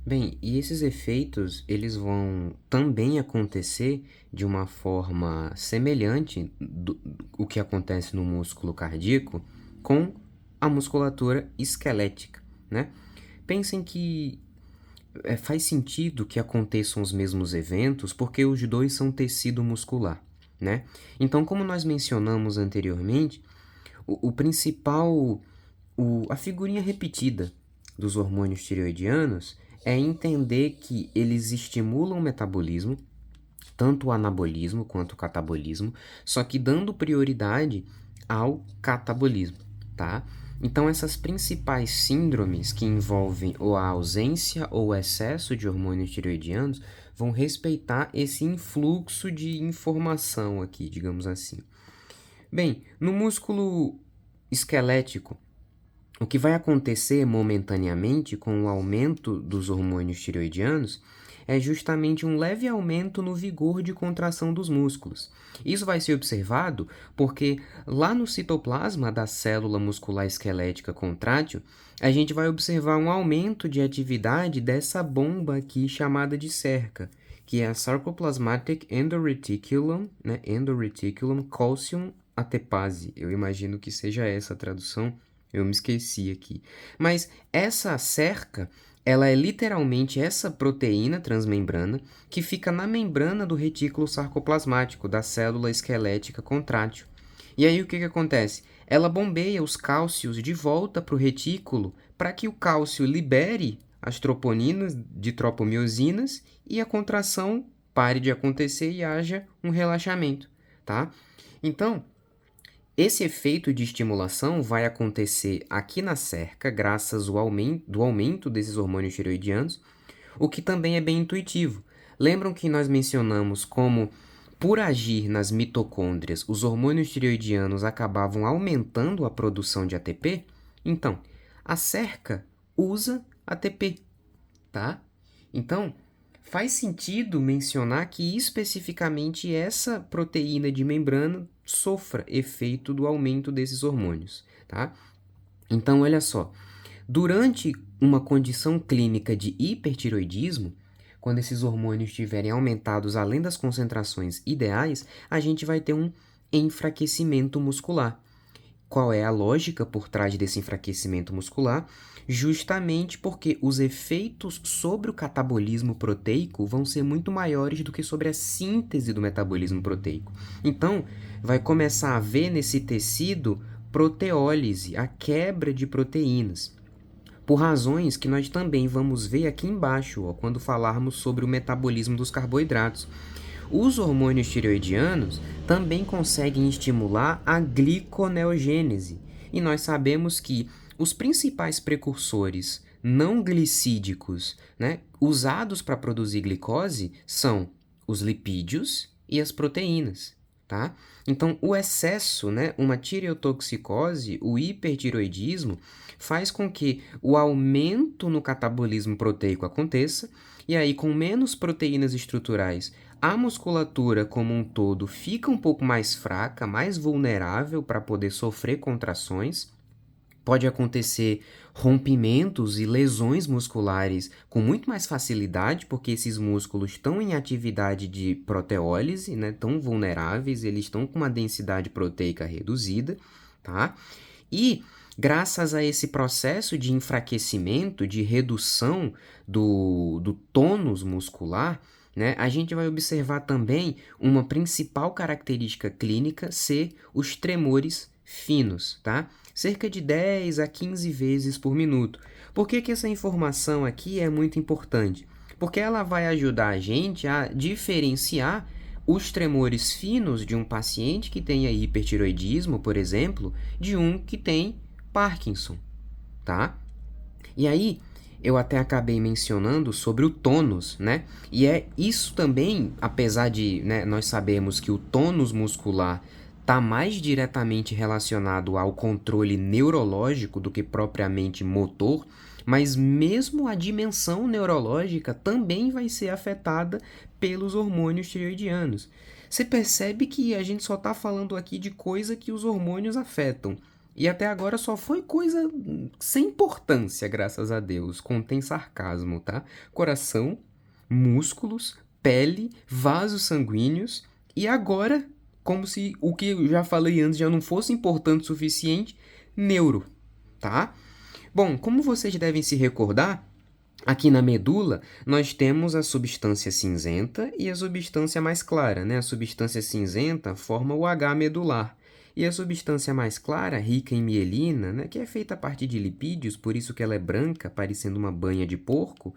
Bem, e esses efeitos, eles vão também acontecer de uma forma semelhante do o que acontece no músculo cardíaco com a musculatura esquelética, né. Pensem que, faz sentido que aconteçam os mesmos eventos, porque os 2 são tecido muscular, né. Então, como nós mencionamos anteriormente, o principal a figurinha repetida dos hormônios tireoidianos é entender que eles estimulam o metabolismo, tanto o anabolismo quanto o catabolismo, só que dando prioridade ao catabolismo, tá? Então, essas principais síndromes que envolvem ou a ausência ou o excesso de hormônios tireoidianos vão respeitar esse influxo de informação aqui, digamos assim. Bem, no músculo esquelético, o que vai acontecer momentaneamente com o aumento dos hormônios tireoidianos é justamente um leve aumento no vigor de contração dos músculos. Isso vai ser observado porque lá no citoplasma da célula muscular esquelética contrátil, a gente vai observar um aumento de atividade dessa bomba aqui chamada de cerca, que é a Sarcoplasmatic Endoreticulum, né, Endoreticulum Calcium Adipase. Eu imagino que seja essa a tradução, eu me esqueci aqui. Mas essa cerca, ela é literalmente essa proteína transmembrana que fica na membrana do retículo sarcoplasmático da célula esquelética contrátil. E aí o que acontece? Ela bombeia os cálcios de volta para o retículo para que o cálcio libere as troponinas de tropomiosinas e a contração pare de acontecer e haja um relaxamento, tá? Então, esse efeito de estimulação vai acontecer aqui na cerca, graças ao aumento desses hormônios tireoidianos, o que também é bem intuitivo. Lembram que nós mencionamos como, por agir nas mitocôndrias, os hormônios tireoidianos acabavam aumentando a produção de ATP? Então, a cerca usa ATP, tá? Então, faz sentido mencionar que especificamente essa proteína de membrana sofra efeito do aumento desses hormônios, tá? Então, olha só, durante uma condição clínica de hipertiroidismo, quando esses hormônios estiverem aumentados além das concentrações ideais, a gente vai ter um enfraquecimento muscular. Qual é a lógica por trás desse enfraquecimento muscular? Justamente porque os efeitos sobre o catabolismo proteico vão ser muito maiores do que sobre a síntese do metabolismo proteico. Então, vai começar a haver nesse tecido proteólise, a quebra de proteínas, por razões que nós também vamos ver aqui embaixo, ó, quando falarmos sobre o metabolismo dos carboidratos. Os hormônios tireoidianos também conseguem estimular a gliconeogênese, e nós sabemos que os principais precursores não glicídicos, né, usados para produzir glicose são os lipídios e as proteínas, tá? Então, o excesso, né, uma tireotoxicose, o hipertiroidismo, faz com que o aumento no catabolismo proteico aconteça, e aí, com menos proteínas estruturais, a musculatura como um todo fica um pouco mais fraca, mais vulnerável para poder sofrer contrações. Pode acontecer rompimentos e lesões musculares com muito mais facilidade, porque esses músculos estão em atividade de proteólise, né? Tão vulneráveis, eles estão com uma densidade proteica reduzida, tá? E graças a esse processo de enfraquecimento, de redução do tônus muscular, né, a gente vai observar também uma principal característica clínica ser os tremores finos, tá? Cerca de 10 a 15 vezes por minuto. Por que que essa informação aqui é muito importante? Porque ela vai ajudar a gente a diferenciar os tremores finos de um paciente que tenha hipertiroidismo, por exemplo, de um que tem Parkinson, tá? E aí, eu até acabei mencionando sobre o tônus, né? E é isso também, apesar de, né, nós sabemos que o tônus muscular está mais diretamente relacionado ao controle neurológico do que propriamente motor, mas mesmo a dimensão neurológica também vai ser afetada pelos hormônios tireoidianos. Você percebe que a gente só está falando aqui de coisa que os hormônios afetam. E até agora só foi coisa sem importância, graças a Deus. Contém sarcasmo, tá? Coração, músculos, pele, vasos sanguíneos. E agora, como se o que eu já falei antes já não fosse importante o suficiente, neuro, tá? Bom, como vocês devem se recordar, aqui na medula, nós temos a substância cinzenta e a substância mais clara, né? A substância cinzenta forma o H medular. E a substância mais clara, rica em mielina, né, que é feita a partir de lipídios, por isso que ela é branca, parecendo uma banha de porco,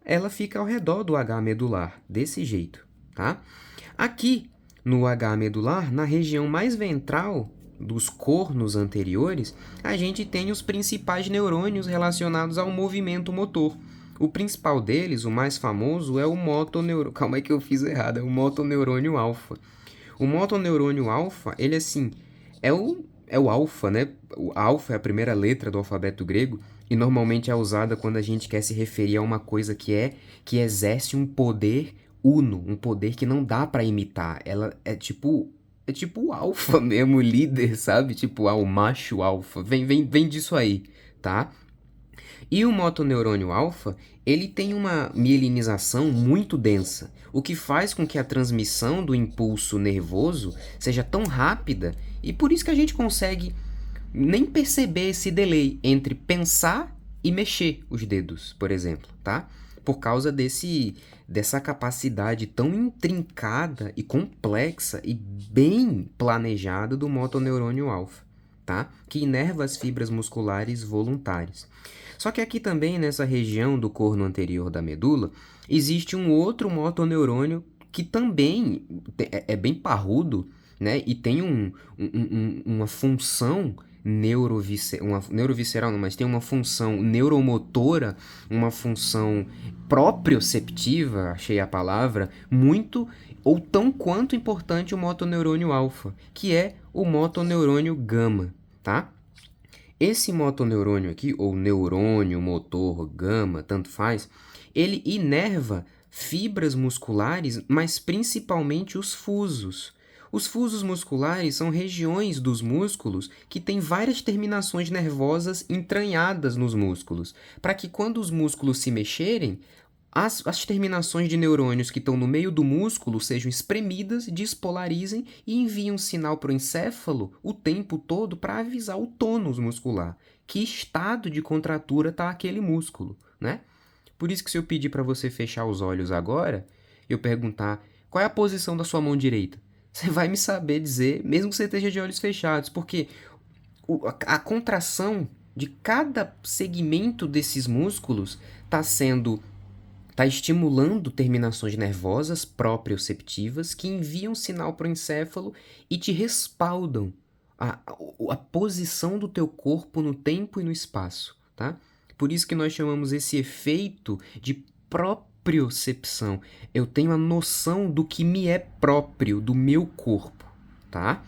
ela fica ao redor do H medular, desse jeito, tá? Aqui, no H medular, na região mais ventral dos cornos anteriores, a gente tem os principais neurônios relacionados ao movimento motor. O principal deles, o mais famoso, é o motoneurônio. Calma aí que eu fiz errado, é o motoneurônio alfa. O motoneurônio alfa, ele assim, é o alfa, né? O alfa é a primeira letra do alfabeto grego e normalmente é usada quando a gente quer se referir a uma coisa que exerce um poder uno, um poder que não dá pra imitar. Ela é tipo o alfa mesmo, o líder, sabe? Tipo, o macho alfa. Vem disso aí, tá? E o motoneurônio alfa, ele tem uma mielinização muito densa, o que faz com que a transmissão do impulso nervoso seja tão rápida e por isso que a gente consegue nem perceber esse delay entre pensar e mexer os dedos, por exemplo, tá? Por causa dessa capacidade tão intrincada e complexa e bem planejada do motoneurônio alfa, tá? Que inerva as fibras musculares voluntárias. Só que aqui também, nessa região do corno anterior da medula, existe um outro motoneurônio que também é bem parrudo, né? E tem uma função neurovisceral, não, mas tem uma função neuromotora, uma função proprioceptiva, achei a palavra, muito ou tão quanto importante o motoneurônio alfa, que é o motoneurônio gama, tá? Esse motoneurônio aqui, ou neurônio, motor, gama, tanto faz, ele inerva fibras musculares, mas principalmente os fusos. Os fusos musculares são regiões dos músculos que têm várias terminações nervosas entranhadas nos músculos, para que quando os músculos se mexerem, as terminações de neurônios que estão no meio do músculo sejam espremidas, despolarizem e enviem um sinal para o encéfalo o tempo todo para avisar o tônus muscular. Que estado de contratura está aquele músculo, né? Por isso que se eu pedir para você fechar os olhos agora, eu perguntar qual é a posição da sua mão direita, você vai me saber dizer, mesmo que você esteja de olhos fechados, porque a contração de cada segmento desses músculos está estimulando terminações nervosas proprioceptivas que enviam sinal para o encéfalo e te respaldam a posição do teu corpo no tempo e no espaço, tá? Por isso que nós chamamos esse efeito de propriocepção. Eu tenho a noção do que me é próprio, do meu corpo, tá?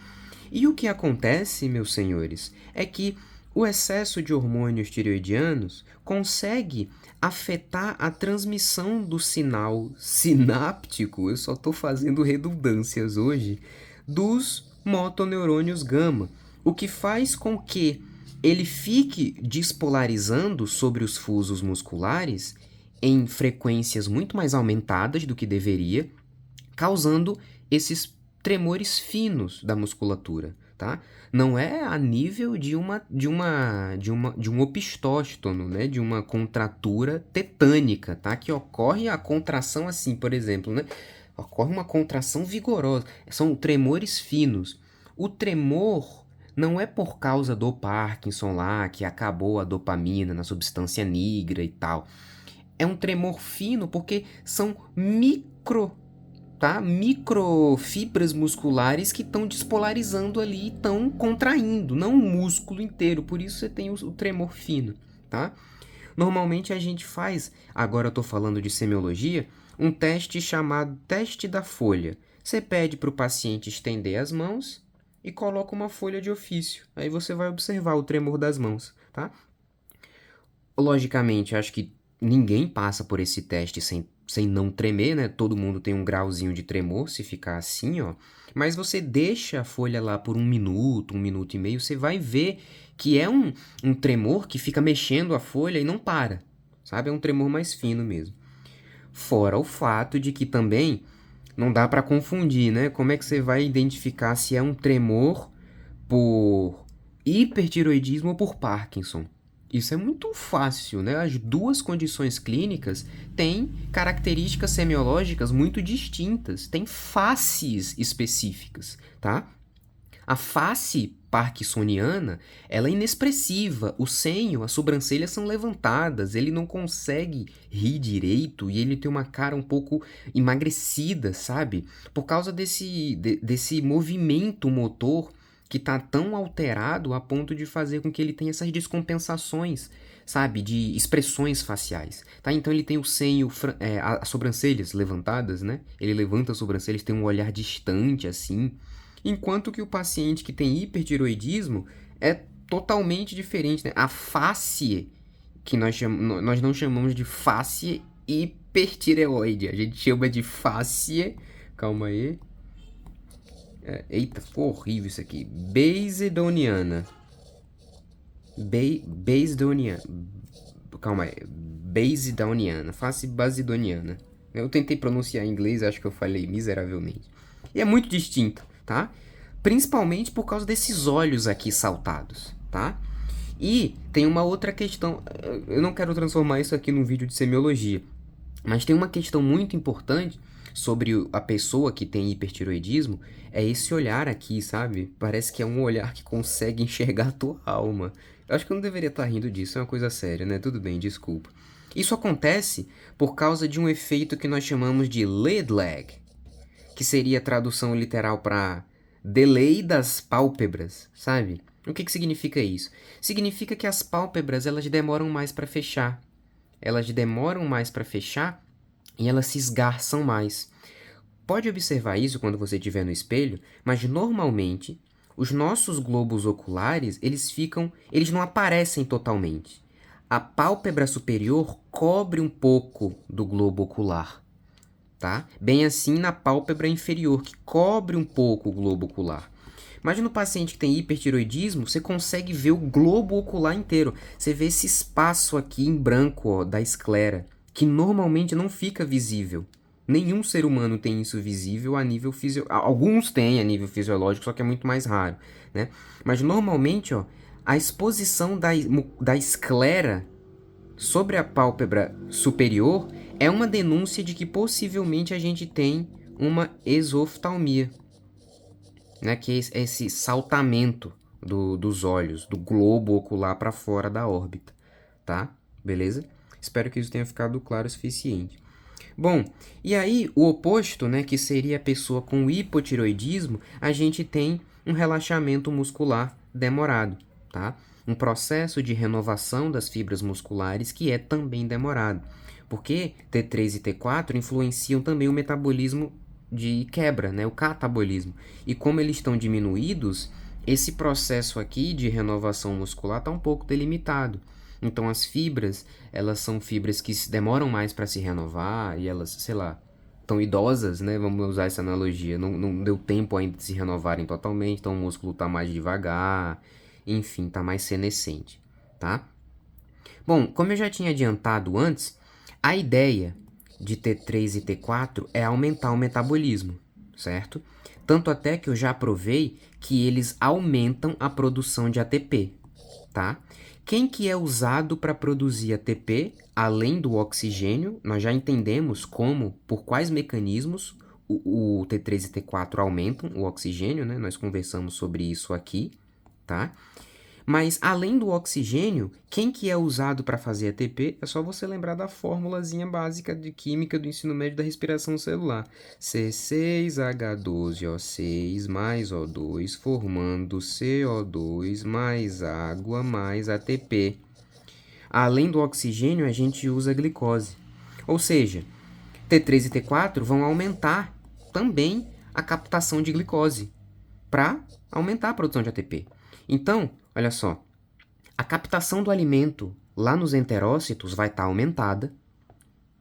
E o que acontece, meus senhores, é que o excesso de hormônios tireoidianos consegue afetar a transmissão do sinal sináptico, eu só estou fazendo redundâncias hoje, dos motoneurônios gama, o que faz com que ele fique despolarizando sobre os fusos musculares em frequências muito mais aumentadas do que deveria, causando esses tremores finos da musculatura, tá? Não é a nível de um opistóstono, né? De uma contratura tetânica, tá? Que ocorre a contração assim, por exemplo, né? Ocorre uma contração vigorosa. São tremores finos. O tremor não é por causa do Parkinson lá, que acabou a dopamina na substância nigra e tal. É um tremor fino porque são microfibras musculares que estão despolarizando ali e estão contraindo, não o músculo inteiro, por isso você tem o tremor fino, tá? Normalmente a gente faz, agora eu estou falando de semiologia, um teste chamado teste da folha. Você pede para o paciente estender as mãos e coloca uma folha de ofício. Aí você vai observar o tremor das mãos, tá? Logicamente, acho que ninguém passa por esse teste sem não tremer, né? Todo mundo tem um grauzinho de tremor se ficar assim, ó. Mas você deixa a folha lá por 1 minuto e meio, você vai ver que é um tremor que fica mexendo a folha e não para, sabe? É um tremor mais fino mesmo. Fora o fato de que também não dá para confundir, né? Como é que você vai identificar se é um tremor por hipertiroidismo ou por Parkinson? Isso é muito fácil, né? As duas condições clínicas têm características semiológicas muito distintas, têm faces específicas, tá? A face parkinsoniana, ela é inexpressiva, o senho, as sobrancelhas são levantadas, ele não consegue rir direito e ele tem uma cara um pouco emagrecida, sabe? Por causa desse movimento motor que tá tão alterado a ponto de fazer com que ele tenha essas descompensações, sabe? De expressões faciais, tá? Então ele tem o senho, as sobrancelhas levantadas, né? Ele levanta as sobrancelhas, tem um olhar distante, assim. Enquanto que o paciente que tem hipertiroidismo é totalmente diferente, né? A face, que nós não chamamos de face hipertireoide, a gente chama de face, calma aí, eita, ficou horrível isso aqui, basedoniana, basedoniana, calma aí, basedoniana, face basedoniana. Eu tentei pronunciar em inglês, acho que eu falei miseravelmente. E é muito distinto, tá? Principalmente por causa desses olhos aqui saltados, tá? E tem uma outra questão, eu não quero transformar isso aqui num vídeo de semiologia, mas tem uma questão muito importante sobre a pessoa que tem hipertiroidismo, é esse olhar aqui, sabe? Parece que é um olhar que consegue enxergar a tua alma. Eu acho que eu não deveria estar rindo disso, é uma coisa séria, né? Tudo bem, desculpa. Isso acontece por causa de um efeito que nós chamamos de lead lag, que seria a tradução literal para delay das pálpebras, sabe? O que significa isso? Significa que as pálpebras elas demoram mais para fechar. Elas demoram mais para fechar e elas se esgarçam mais. Pode observar isso quando você estiver no espelho, mas normalmente os nossos globos oculares, eles não aparecem totalmente. A pálpebra superior cobre um pouco do globo ocular, tá? Bem assim na pálpebra inferior, que cobre um pouco o globo ocular. Mas no paciente que tem hipertiroidismo, você consegue ver o globo ocular inteiro. Você vê esse espaço aqui em branco, ó, da esclera, que normalmente não fica visível. Nenhum ser humano tem isso visível a nível fisiológico. Alguns têm a nível fisiológico, só que é muito mais raro, né? Mas normalmente, ó, a exposição da esclera sobre a pálpebra superior é uma denúncia de que possivelmente a gente tem uma exoftalmia, né, que é esse saltamento dos olhos, do globo ocular para fora da órbita, tá? Beleza? Espero que isso tenha ficado claro o suficiente. Bom, e aí o oposto, né, que seria a pessoa com hipotiroidismo, a gente tem um relaxamento muscular demorado, tá? Um processo de renovação das fibras musculares que é também demorado, porque T3 e T4 influenciam também o metabolismo de quebra, né, o catabolismo. E como eles estão diminuídos, esse processo aqui de renovação muscular está um pouco delimitado. Então as fibras, elas são fibras que demoram mais para se renovar e elas, sei lá, estão idosas, né? Vamos usar essa analogia. Não deu tempo ainda de se renovarem totalmente, então o músculo está mais devagar, enfim, está mais senescente, tá? Bom, como eu já tinha adiantado antes, a ideia de T3 e T4 é aumentar o metabolismo, certo? Tanto até que eu já provei que eles aumentam a produção de ATP, tá? Quem que é usado para produzir ATP, além do oxigênio? Nós já entendemos como, por quais mecanismos o T3 e T4 aumentam o oxigênio, né? Nós conversamos sobre isso aqui, tá? Mas além do oxigênio, quem que é usado para fazer ATP? É só você lembrar da formulazinha básica de química do ensino médio da respiração celular. C6H12O6 mais O2 formando CO2 mais água mais ATP. Além do oxigênio, a gente usa glicose. Ou seja, T3 e T4 vão aumentar também a captação de glicose para aumentar a produção de ATP. Então, olha só, a captação do alimento lá nos enterócitos vai estar aumentada,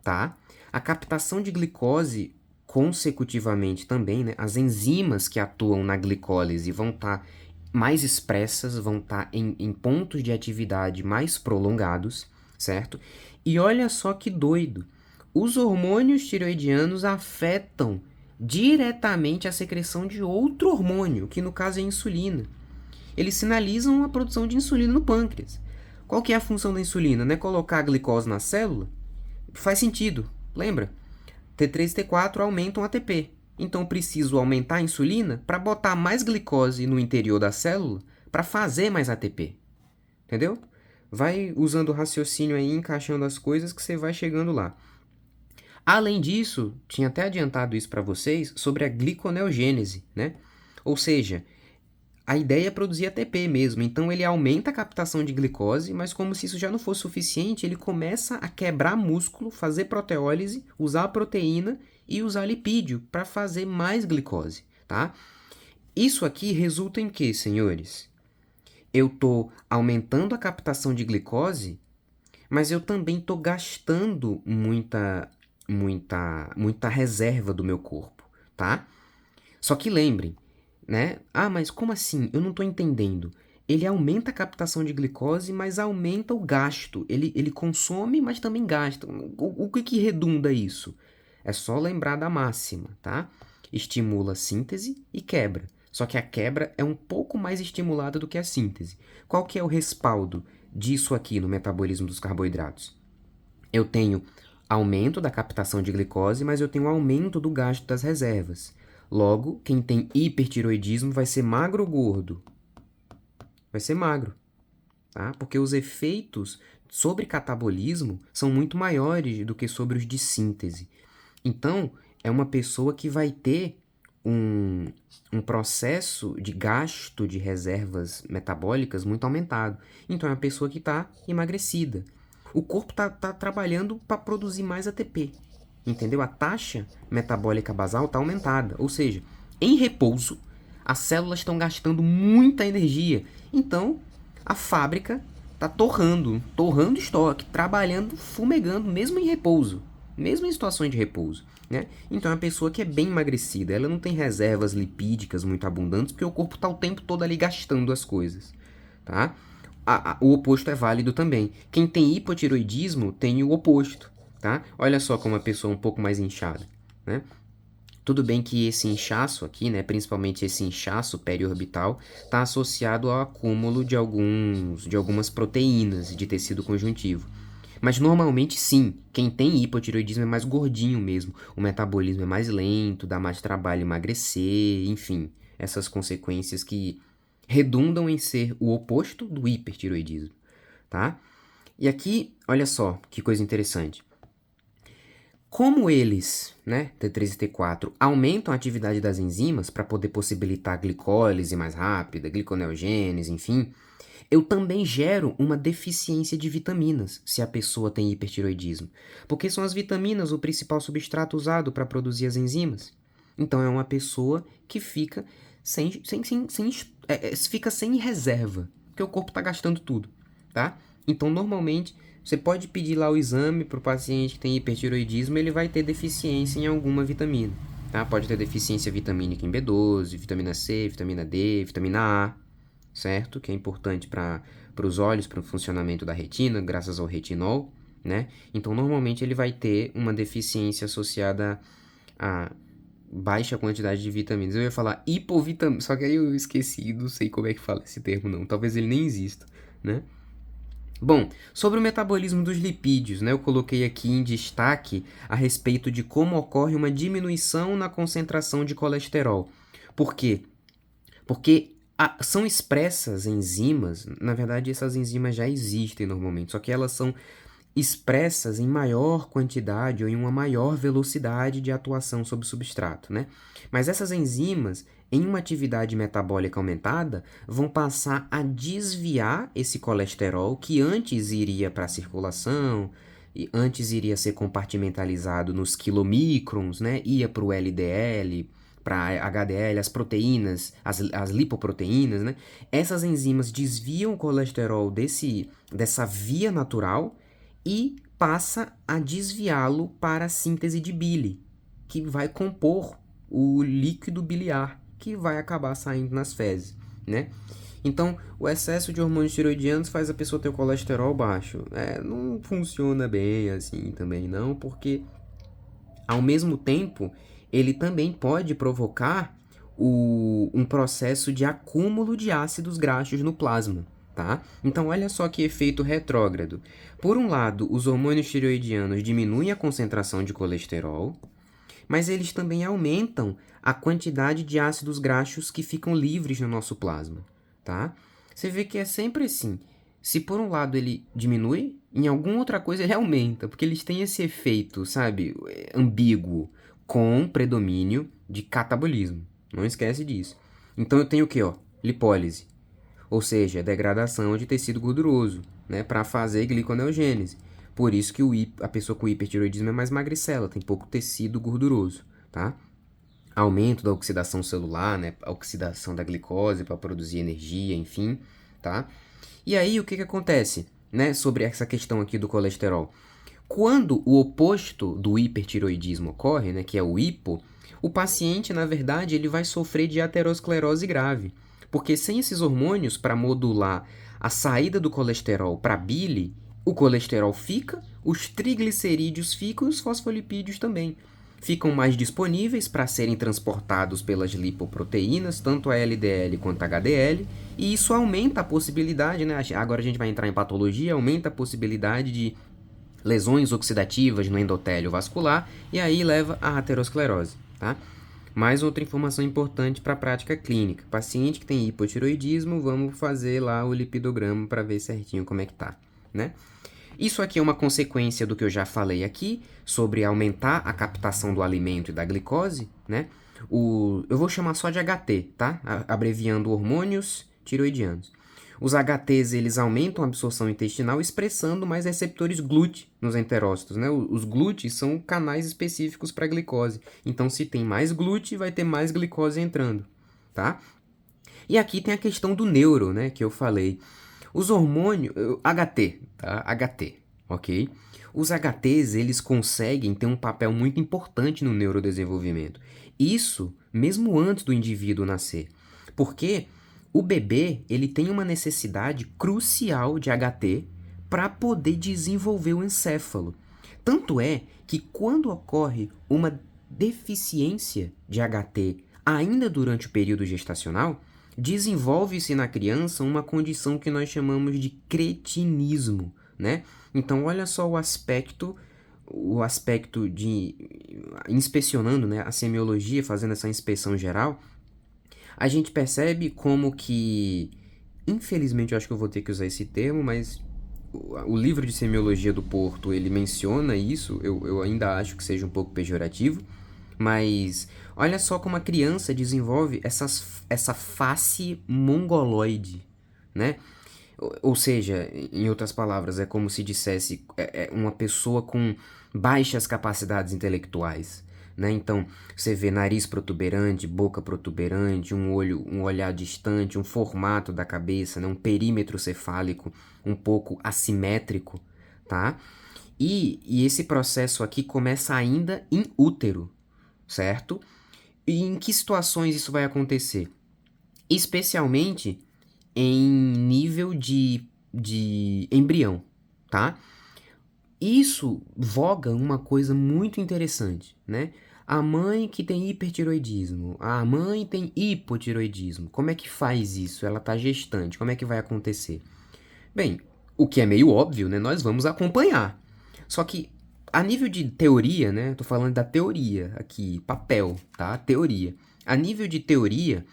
tá? A captação de glicose consecutivamente também, né, as enzimas que atuam na glicólise vão estar mais expressas, vão estar em pontos de atividade mais prolongados, certo? E olha só que doido, os hormônios tireoidianos afetam diretamente a secreção de outro hormônio, que no caso é a insulina. Eles sinalizam a produção de insulina no pâncreas. Qual que é a função da insulina? Não é colocar a glicose na célula? Faz sentido, lembra? T3 e T4 aumentam ATP. Então eu preciso aumentar a insulina para botar mais glicose no interior da célula para fazer mais ATP. Entendeu? Vai usando o raciocínio aí, encaixando as coisas que você vai chegando lá. Além disso, tinha até adiantado isso para vocês sobre a gliconeogênese, né? Ou seja, a ideia é produzir ATP mesmo, então ele aumenta a captação de glicose, mas como se isso já não fosse suficiente, ele começa a quebrar músculo, fazer proteólise, usar a proteína e usar lipídio para fazer mais glicose, tá? Isso aqui resulta em quê, senhores? Eu estou aumentando a captação de glicose, mas eu também estou gastando muita reserva do meu corpo, tá? Só que lembrem, né? Ah, mas como assim? Eu não estou entendendo. Ele aumenta a captação de glicose, mas aumenta o gasto. Ele consome, mas também gasta. O que redunda isso? É só lembrar da máxima, tá? Estimula a síntese e quebra. Só que a quebra é um pouco mais estimulada do que a síntese. Qual que é o respaldo disso aqui no metabolismo dos carboidratos? Eu tenho aumento da captação de glicose, mas eu tenho aumento do gasto das reservas. Logo, quem tem hipertiroidismo vai ser magro ou gordo? Vai ser magro, tá? Porque os efeitos sobre catabolismo são muito maiores do que sobre os de síntese. Então, é uma pessoa que vai ter um processo de gasto de reservas metabólicas muito aumentado. Então, é uma pessoa que está emagrecida. O corpo tá trabalhando para produzir mais ATP. Entendeu? A taxa metabólica basal está aumentada. Ou seja, em repouso, as células estão gastando muita energia. Então, a fábrica está torrando estoque, trabalhando, fumegando, mesmo em repouso. Mesmo em situações de repouso. Né? Então, é uma pessoa que é bem emagrecida. Ela não tem reservas lipídicas muito abundantes, porque o corpo está o tempo todo ali gastando as coisas. Tá? O oposto é válido também. Quem tem hipotiroidismo tem o oposto, tá? Olha só como a pessoa é um pouco mais inchada, né? Tudo bem que esse inchaço aqui, né, principalmente esse inchaço periorbital, está associado ao acúmulo de algumas proteínas de tecido conjuntivo. Mas normalmente sim, quem tem hipotiroidismo é mais gordinho mesmo, o metabolismo é mais lento, dá mais trabalho emagrecer, enfim, essas consequências que redundam em ser o oposto do hipertiroidismo, tá? E aqui, olha só que coisa interessante. Como eles, né, T3 e T4, aumentam a atividade das enzimas para poder possibilitar a glicólise mais rápida, gliconeogênese, enfim, eu também gero uma deficiência de vitaminas se a pessoa tem hipertiroidismo, porque são as vitaminas o principal substrato usado para produzir as enzimas. Então é uma pessoa que fica fica sem reserva, porque o corpo está gastando tudo, tá? Então normalmente você pode pedir lá o exame para o paciente que tem hipertiroidismo, ele vai ter deficiência em alguma vitamina, tá? Pode ter deficiência vitamínica em B12, vitamina C, vitamina D, vitamina A, certo? Que é importante para os olhos, para o funcionamento da retina, graças ao retinol, né? Então, normalmente ele vai ter uma deficiência associada a baixa quantidade de vitaminas. Eu ia falar hipovitamina, só que aí eu esqueci, não sei como é que fala esse termo não. Talvez ele nem exista, né? Bom, sobre o metabolismo dos lipídios, né, eu coloquei aqui em destaque a respeito de como ocorre uma diminuição na concentração de colesterol. Por quê? Porque são expressas enzimas, na verdade essas enzimas já existem normalmente, só que elas são expressas em maior quantidade ou em uma maior velocidade de atuação sobre o substrato, né? Mas essas enzimas, em uma atividade metabólica aumentada, vão passar a desviar esse colesterol que antes iria para a circulação, e antes iria ser compartimentalizado nos quilomicrons, né? Ia para o LDL, para HDL, as proteínas, as lipoproteínas, né? Essas enzimas desviam o colesterol dessa via natural e passa a desviá-lo para a síntese de bile, que vai compor o líquido biliar, que vai acabar saindo nas fezes, né? Então, o excesso de hormônios tiroidianos faz a pessoa ter o colesterol baixo. Não funciona bem assim também não, porque ao mesmo tempo, ele também pode provocar um processo de acúmulo de ácidos graxos no plasma, tá? Então, olha só que efeito retrógrado. Por um lado, os hormônios tireoidianos diminuem a concentração de colesterol, mas eles também aumentam a quantidade de ácidos graxos que ficam livres no nosso plasma, tá? Você vê que é sempre assim. Se por um lado ele diminui, em alguma outra coisa ele aumenta, porque eles têm esse efeito, sabe, ambíguo, com predomínio de catabolismo. Não esquece disso. Então eu tenho o que, ó? Lipólise, ou seja, degradação de tecido gorduroso, né, para fazer gliconeogênese. Por isso que a pessoa com hipertiroidismo é mais magricela, tem pouco tecido gorduroso, tá? Aumento da oxidação celular, né, a oxidação da glicose para produzir energia, enfim, tá? E aí o que acontece, né, sobre essa questão aqui do colesterol? Quando o oposto do hipertiroidismo ocorre, né, que é o hipo, o paciente, na verdade, ele vai sofrer de aterosclerose grave, porque sem esses hormônios para modular a saída do colesterol para a bile, o colesterol fica, os triglicerídeos ficam e os fosfolipídios também. Ficam mais disponíveis para serem transportados pelas lipoproteínas, tanto a LDL quanto a HDL, e isso aumenta a possibilidade, né? Agora a gente vai entrar em patologia, aumenta a possibilidade de lesões oxidativas no endotélio vascular e aí leva à aterosclerose, tá? Mais outra informação importante para a prática clínica. Paciente que tem hipotiroidismo, vamos fazer lá o lipidograma para ver certinho como é que tá, né? Isso aqui é uma consequência do que eu já falei aqui, sobre aumentar a captação do alimento e da glicose, né? Eu vou chamar só de HT, tá? Abreviando hormônios tiroidianos. Os HTs, eles aumentam a absorção intestinal expressando mais receptores GLUT nos enterócitos, né? Os GLUT são canais específicos para glicose. Então, se tem mais GLUT, vai ter mais glicose entrando, tá? E aqui tem a questão do neuro, né, que eu falei. Os hormônios, HT, tá? HT, ok? Os HTs, eles conseguem ter um papel muito importante no neurodesenvolvimento. Isso mesmo antes do indivíduo nascer. Porque o bebê, ele tem uma necessidade crucial de HT para poder desenvolver o encéfalo. Tanto é que quando ocorre uma deficiência de HT ainda durante o período gestacional, desenvolve-se na criança uma condição que nós chamamos de cretinismo, né? Então, olha só o aspecto de inspecionando, né, a semiologia, fazendo essa inspeção geral, a gente percebe como que, infelizmente, eu acho que eu vou ter que usar esse termo, mas o livro de semiologia do Porto, ele menciona isso, eu ainda acho que seja um pouco pejorativo, mas olha só como a criança desenvolve essa face mongoloide, né? Ou seja, em outras palavras, é como se dissesse uma pessoa com baixas capacidades intelectuais, né? Então, você vê nariz protuberante, boca protuberante, um olhar distante, um formato da cabeça, né? Um perímetro cefálico um pouco assimétrico, tá? E esse processo aqui começa ainda em útero, certo? E em que situações isso vai acontecer? Especialmente em nível de embrião, tá? Isso voga uma coisa muito interessante, né? A mãe que tem hipertiroidismo, a mãe tem hipotiroidismo. Como é que faz isso? Ela tá gestante, como é que vai acontecer? Bem, o que é meio óbvio, né? Nós vamos acompanhar. Só que a nível de teoria, né? Tô falando da teoria aqui, papel, tá? Teoria. A nível de teoria,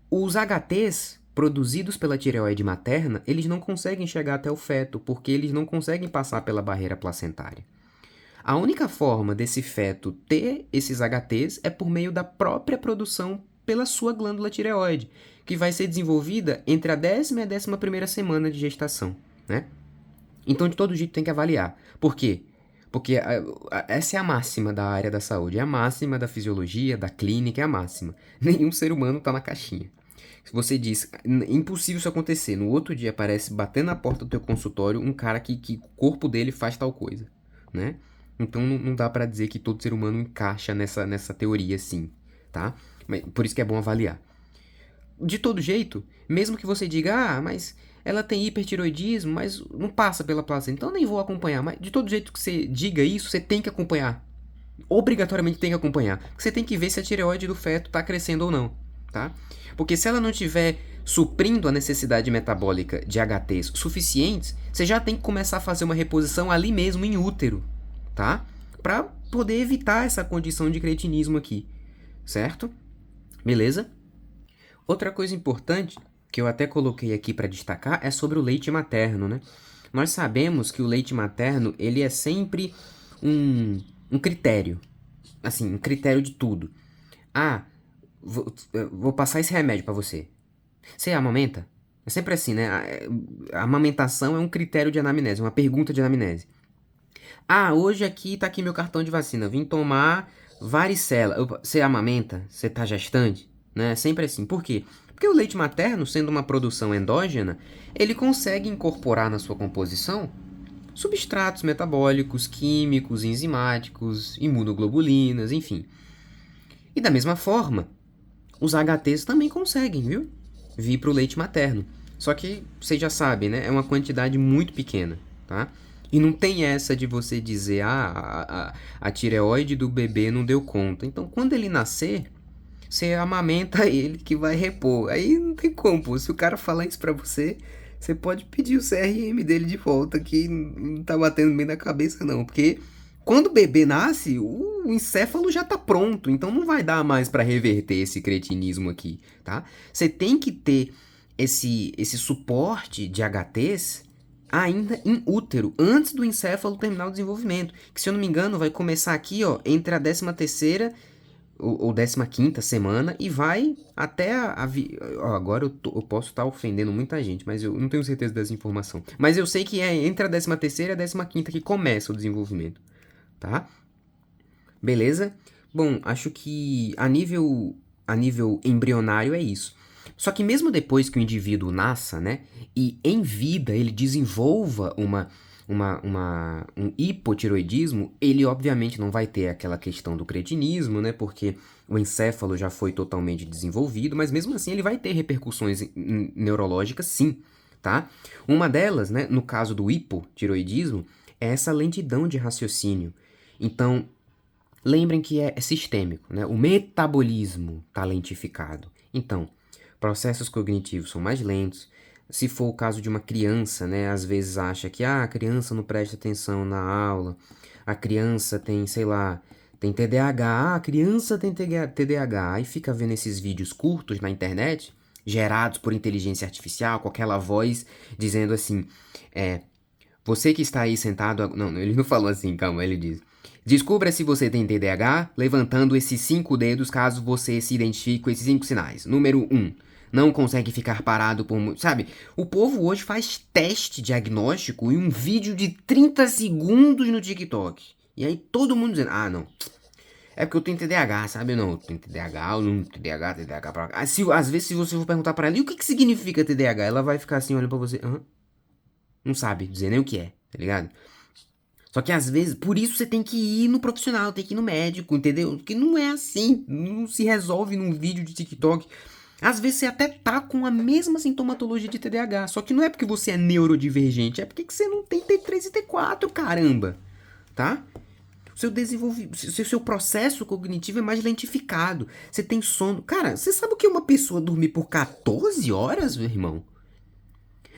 os HTs produzidos pela tireoide materna, eles não conseguem chegar até o feto, porque eles não conseguem passar pela barreira placentária. A única forma desse feto ter esses HTs é por meio da própria produção pela sua glândula tireoide, que vai ser desenvolvida entre a 10ª e a 11ª semana de gestação, né? Então, de todo jeito, tem que avaliar. Por quê? Porque essa é a máxima da área da saúde, é a máxima da fisiologia, da clínica, é a máxima. Nenhum ser humano está na caixinha. Se você diz, impossível isso acontecer, no outro dia aparece batendo na porta do teu consultório um cara que o corpo dele faz tal coisa, né? Então não dá pra dizer que todo ser humano encaixa nessa teoria assim, tá? Por isso que é bom avaliar. De todo jeito, mesmo que você diga, mas ela tem hipertiroidismo, mas não passa pela placenta, então nem vou acompanhar. Mas de todo jeito que você diga isso, você tem que acompanhar. Obrigatoriamente tem que acompanhar. Porque você tem que ver se a tireoide do feto está crescendo ou não, tá? Porque se ela não estiver suprindo a necessidade metabólica de HTs suficientes, você já tem que começar a fazer uma reposição ali mesmo em útero, tá? Para poder evitar essa condição de cretinismo aqui, certo? Beleza? Outra coisa importante que eu até coloquei aqui para destacar é sobre o leite materno, né? Nós sabemos que o leite materno ele é sempre um critério, assim, um critério de tudo. Vou passar esse remédio para você. Você amamenta? É sempre assim, né? A amamentação é um critério de anamnese, uma pergunta de anamnese. Hoje aqui tá aqui meu cartão de vacina, vim tomar varicela. Você amamenta? Você tá gestante? Né? É sempre assim. Por quê? Porque o leite materno, sendo uma produção endógena, ele consegue incorporar na sua composição substratos metabólicos, químicos, enzimáticos, imunoglobulinas, enfim. E da mesma forma, os HTs também conseguem, viu? Vir para o leite materno. Só que, vocês já sabem, né? É uma quantidade muito pequena, tá? E não tem essa de você dizer, a tireoide do bebê não deu conta. Então, quando ele nascer, você amamenta ele que vai repor. Aí não tem como, pô. Se o cara falar isso pra você, você pode pedir o CRM dele de volta, que não tá batendo bem na cabeça, não. Porque quando o bebê nasce, o encéfalo já tá pronto. Então não vai dar mais pra reverter esse cretinismo aqui, tá? Você tem que ter esse suporte de HTs ainda em útero, antes do encéfalo terminar o desenvolvimento. Que, se eu não me engano, vai começar aqui, ó, entre a 13ª ou 15ª semana e vai até agora eu posso estar ofendendo muita gente, mas eu não tenho certeza dessa informação. Mas eu sei que é entre a 13ª e a 15ª que começa o desenvolvimento, tá? Beleza? Bom, acho que a nível embrionário é isso. Só que mesmo depois que o indivíduo nasça, né, e em vida ele desenvolva um hipotiroidismo, ele obviamente não vai ter aquela questão do cretinismo, né, porque o encéfalo já foi totalmente desenvolvido, mas mesmo assim ele vai ter repercussões neurológicas, sim, tá? Uma delas, né, no caso do hipotiroidismo, é essa lentidão de raciocínio. Então, lembrem que é sistêmico, né? O metabolismo está lentificado. Então, processos cognitivos são mais lentos. Se for o caso de uma criança, né? Às vezes acha que a criança não presta atenção na aula, a criança tem, sei lá, tem TDAH, a criança tem TDAH, aí fica vendo esses vídeos curtos na internet, gerados por inteligência artificial, com aquela voz dizendo assim, você que está aí sentado... Não, ele não falou assim, calma, ele diz... Descubra se você tem TDAH levantando esses 5 dedos caso você se identifique com esses 5 sinais. Número 1. Não consegue ficar parado por muito... Sabe, o povo hoje faz teste diagnóstico em um vídeo de 30 segundos no TikTok. E aí todo mundo dizendo, não, é porque eu tenho TDAH, sabe? Não, eu tenho TDAH, eu não TDAH pra cá. Às vezes se você for perguntar pra ela, e o que significa TDAH? Ela vai ficar assim olhando pra você, não sabe dizer nem o que é, tá ligado? Só que às vezes, por isso você tem que ir no profissional, tem que ir no médico, entendeu? Porque não é assim, não se resolve num vídeo de TikTok. Às vezes você até tá com a mesma sintomatologia de TDAH, só que não é porque você é neurodivergente, é porque você não tem T3 e T4, caramba, tá? Seu processo cognitivo é mais lentificado, você tem sono. Cara, você sabe o que é uma pessoa dormir por 14 horas, meu irmão?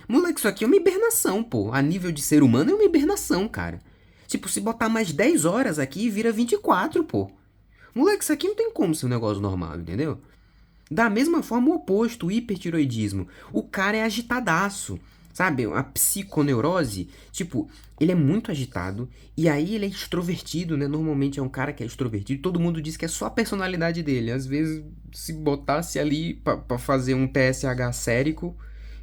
Moleque, isso aqui é uma hibernação, pô. A nível de ser humano é uma hibernação, cara. Tipo, se botar mais 10 horas aqui, vira 24, pô. Moleque, isso aqui não tem como ser um negócio normal, entendeu? Da mesma forma, o oposto, o hipertiroidismo. O cara é agitadaço, sabe? A psiconeurose, tipo, ele é muito agitado e aí ele é extrovertido, né? Normalmente é um cara que é extrovertido. Todo mundo diz que é só a personalidade dele. Às vezes, se botasse ali pra fazer um TSH sérico,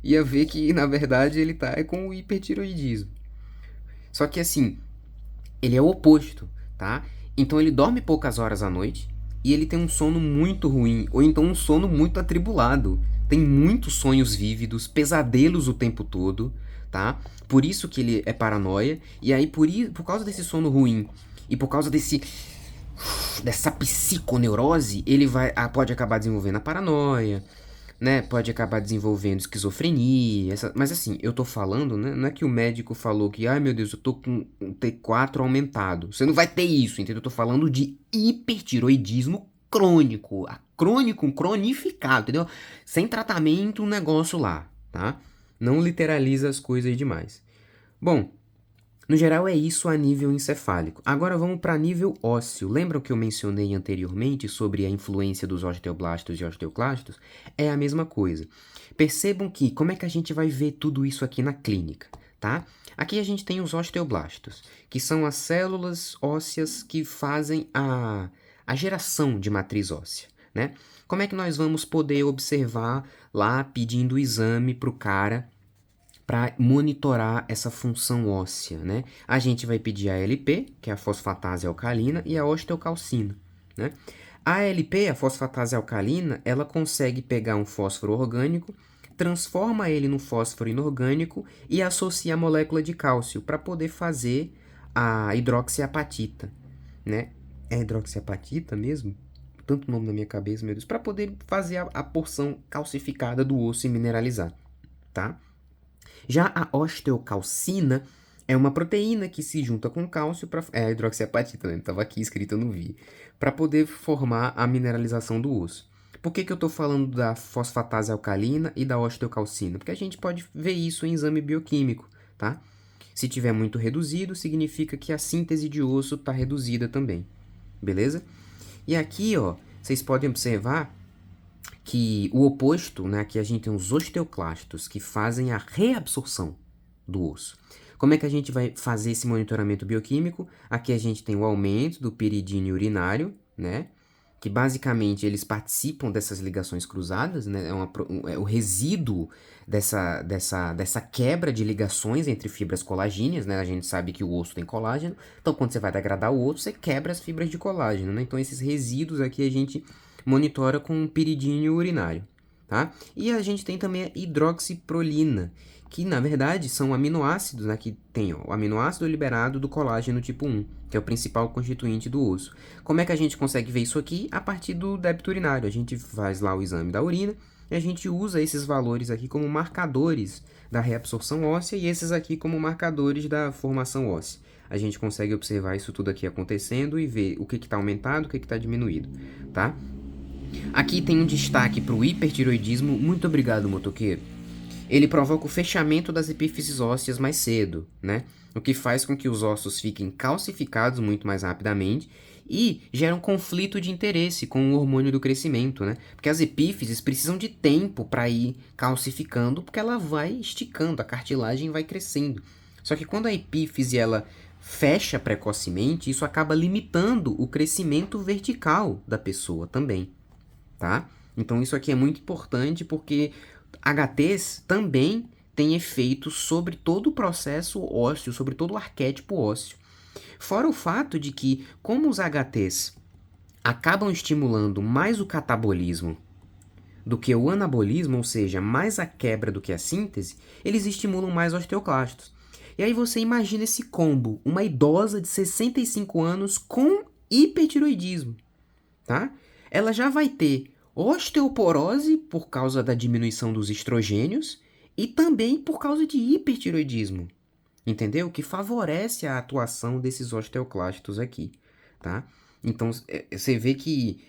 ia ver que, na verdade, ele tá com o hipertiroidismo. Só que, assim, ele é o oposto, tá? Então ele dorme poucas horas à noite e ele tem um sono muito ruim, ou então um sono muito atribulado. Tem muitos sonhos vívidos, pesadelos o tempo todo, tá? Por isso que ele é paranoia, e aí por causa desse sono ruim E por causa dessa psiconeurose, ele pode acabar desenvolvendo a paranoia, né? Pode acabar desenvolvendo esquizofrenia. Mas assim, eu tô falando, né? Não é que o médico falou que, ai meu Deus, eu tô com um T4 aumentado. Você não vai ter isso, entendeu? Eu tô falando de hipertiroidismo crônico. Crônico, cronificado, entendeu? Sem tratamento, um negócio lá, tá? Não literaliza as coisas demais. Bom, no geral é isso a nível encefálico. Agora vamos para nível ósseo. Lembram que eu mencionei anteriormente sobre a influência dos osteoblastos e osteoclastos? É a mesma coisa. Percebam que, como é que a gente vai ver tudo isso aqui na clínica, tá? Aqui a gente tem os osteoblastos, que são as células ósseas que fazem a geração de matriz óssea, né? Como é que nós vamos poder observar lá pedindo o exame para o cara para monitorar essa função óssea, né? A gente vai pedir a ALP, que é a fosfatase alcalina, e a osteocalcina, né? A ALP, a fosfatase alcalina, ela consegue pegar um fósforo orgânico, transforma ele num fósforo inorgânico e associa a molécula de cálcio para poder fazer a hidroxiapatita, né? É hidroxiapatita mesmo? Tanto nome na minha cabeça, meu Deus, para poder fazer a porção calcificada do osso e mineralizar, tá? Já a osteocalcina é uma proteína que se junta com cálcio para... É a hidroxiapatita, né? Estava aqui escrito, eu não vi. Para poder formar a mineralização do osso. Por que eu estou falando da fosfatase alcalina e da osteocalcina? Porque a gente pode ver isso em exame bioquímico, tá? Se tiver muito reduzido, significa que a síntese de osso está reduzida também, beleza? E aqui, ó, vocês podem observar que o oposto, né, aqui a gente tem os osteoclastos que fazem a reabsorção do osso. Como é que a gente vai fazer esse monitoramento bioquímico? Aqui a gente tem o aumento do piridínio urinário, né, que basicamente eles participam dessas ligações cruzadas, né, é o resíduo dessa quebra de ligações entre fibras colagíneas, né, a gente sabe que o osso tem colágeno, então quando você vai degradar o osso, você quebra as fibras de colágeno, né, então esses resíduos aqui a gente monitora com piridínio urinário, tá? E a gente tem também a hidroxiprolina, que na verdade são aminoácidos, né, que tem o aminoácido liberado do colágeno tipo 1, que é o principal constituinte do osso. Como é que a gente consegue ver isso aqui? A partir do débito urinário. A gente faz lá o exame da urina e a gente usa esses valores aqui como marcadores da reabsorção óssea e esses aqui como marcadores da formação óssea. A gente consegue observar isso tudo aqui acontecendo e ver o que está aumentado, o que está diminuído, tá? Aqui tem um destaque para o hipertiroidismo. Muito obrigado, motoqueiro. Ele provoca o fechamento das epífises ósseas mais cedo, né? O que faz com que os ossos fiquem calcificados muito mais rapidamente e gera um conflito de interesse com o hormônio do crescimento, né? Porque as epífises precisam de tempo para ir calcificando, porque ela vai esticando, a cartilagem vai crescendo. Só que quando a epífise ela fecha precocemente, isso acaba limitando o crescimento vertical da pessoa também, tá? Então isso aqui é muito importante porque HTs também têm efeitos sobre todo o processo ósseo, sobre todo o arquétipo ósseo. Fora o fato de que, como os HTs acabam estimulando mais o catabolismo do que o anabolismo, ou seja, mais a quebra do que a síntese, eles estimulam mais osteoclastos. E aí você imagina esse combo, uma idosa de 65 anos com hipertiroidismo, tá? Ela já vai ter osteoporose por causa da diminuição dos estrogênios e também por causa de hipertiroidismo, entendeu? Que favorece a atuação desses osteoclastos aqui, tá? Então, você vê que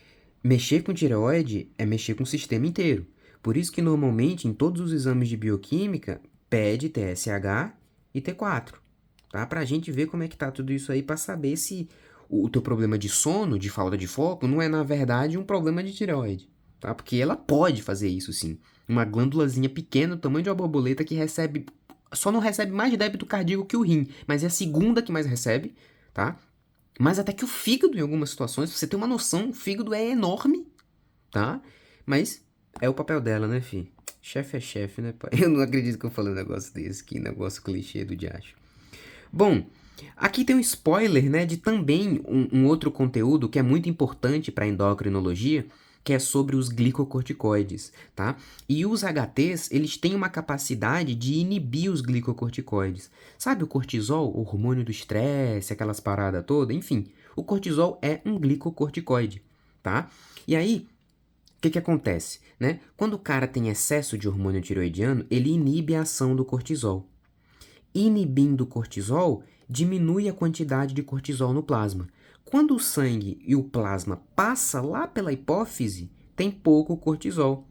mexer com tireoide é mexer com o sistema inteiro. Por isso que normalmente em todos os exames de bioquímica pede TSH e T4, tá? Pra gente ver como é que tá tudo isso aí, pra saber se o teu problema de sono, de falta de foco, não é na verdade um problema de tireoide, tá? Porque ela pode fazer isso sim. Uma glândulazinha pequena, do tamanho de uma borboleta, que recebe, só não recebe mais débito cardíaco que o rim, mas é a segunda que mais recebe, tá? Mas até que o fígado, em algumas situações, pra você ter uma noção, o fígado é enorme, tá? Mas é o papel dela, né, fi? Chefe é chefe, né, pai? Eu não acredito que eu falei um negócio desse, que negócio clichê do diacho. Bom, aqui tem um spoiler, né, de também um outro conteúdo que é muito importante para a endocrinologia, que é sobre os glicocorticoides, tá? E os HTs, eles têm uma capacidade de inibir os glicocorticoides. Sabe o cortisol, o hormônio do estresse, aquelas paradas todas? Enfim, o cortisol é um glicocorticoide, tá? E aí, o que que acontece, né? Quando o cara tem excesso de hormônio tireoidiano, ele inibe a ação do cortisol. Inibindo o cortisol, diminui a quantidade de cortisol no plasma. Quando o sangue e o plasma passa lá pela hipófise, tem pouco cortisol.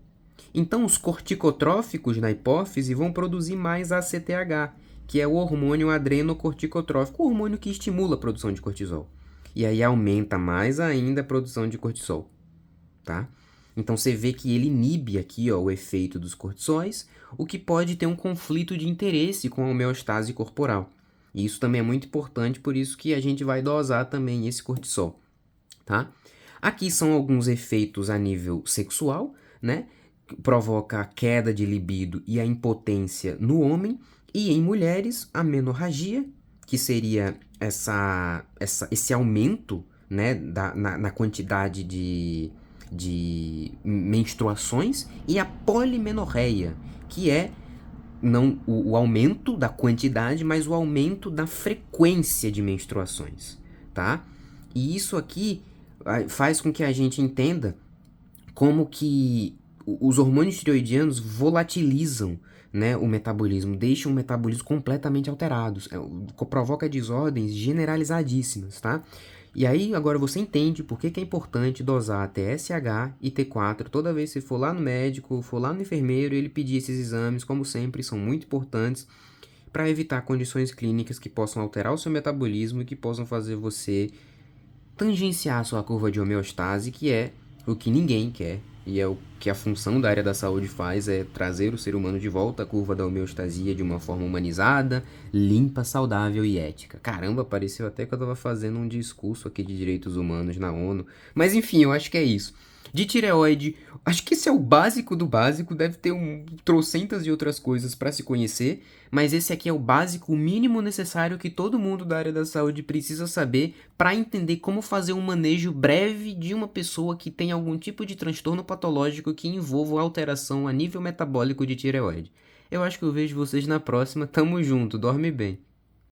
Então, os corticotróficos na hipófise vão produzir mais ACTH, que é o hormônio adrenocorticotrófico, o hormônio que estimula a produção de cortisol. E aí aumenta mais ainda a produção de cortisol, tá? Então você vê que ele inibe aqui, ó, o efeito dos cortisóis, o que pode ter um conflito de interesse com a homeostase corporal. E isso também é muito importante, por isso que a gente vai dosar também esse cortisol, tá? Aqui são alguns efeitos a nível sexual, né? Provoca a queda de libido e a impotência no homem, e em mulheres a menorragia, que seria esse aumento, né, na quantidade de menstruações, e a polimenorreia, que é não o aumento da quantidade, mas o aumento da frequência de menstruações, tá? E isso aqui faz com que a gente entenda como que os hormônios tireoidianos volatilizam, né, o metabolismo, deixam o metabolismo completamente alterados, provoca desordens generalizadíssimas, tá? E aí agora você entende por que é importante dosar TSH e T4 toda vez que você for lá no médico, for lá no enfermeiro e ele pedir esses exames, como sempre, são muito importantes para evitar condições clínicas que possam alterar o seu metabolismo e que possam fazer você tangenciar a sua curva de homeostase, que é o que ninguém quer, e é o que a função da área da saúde faz, é trazer o ser humano de volta à curva da homeostasia de uma forma humanizada, limpa, saudável e ética. Caramba, pareceu até que eu tava fazendo um discurso aqui de direitos humanos na ONU. Mas enfim, eu acho que é isso. De tireoide, acho que esse é o básico do básico, deve ter trocentas de outras coisas para se conhecer, mas esse aqui é o básico, o mínimo necessário que todo mundo da área da saúde precisa saber para entender como fazer um manejo breve de uma pessoa que tem algum tipo de transtorno patológico que envolva alteração a nível metabólico de tireoide. Eu acho que eu vejo vocês na próxima, tamo junto, dorme bem.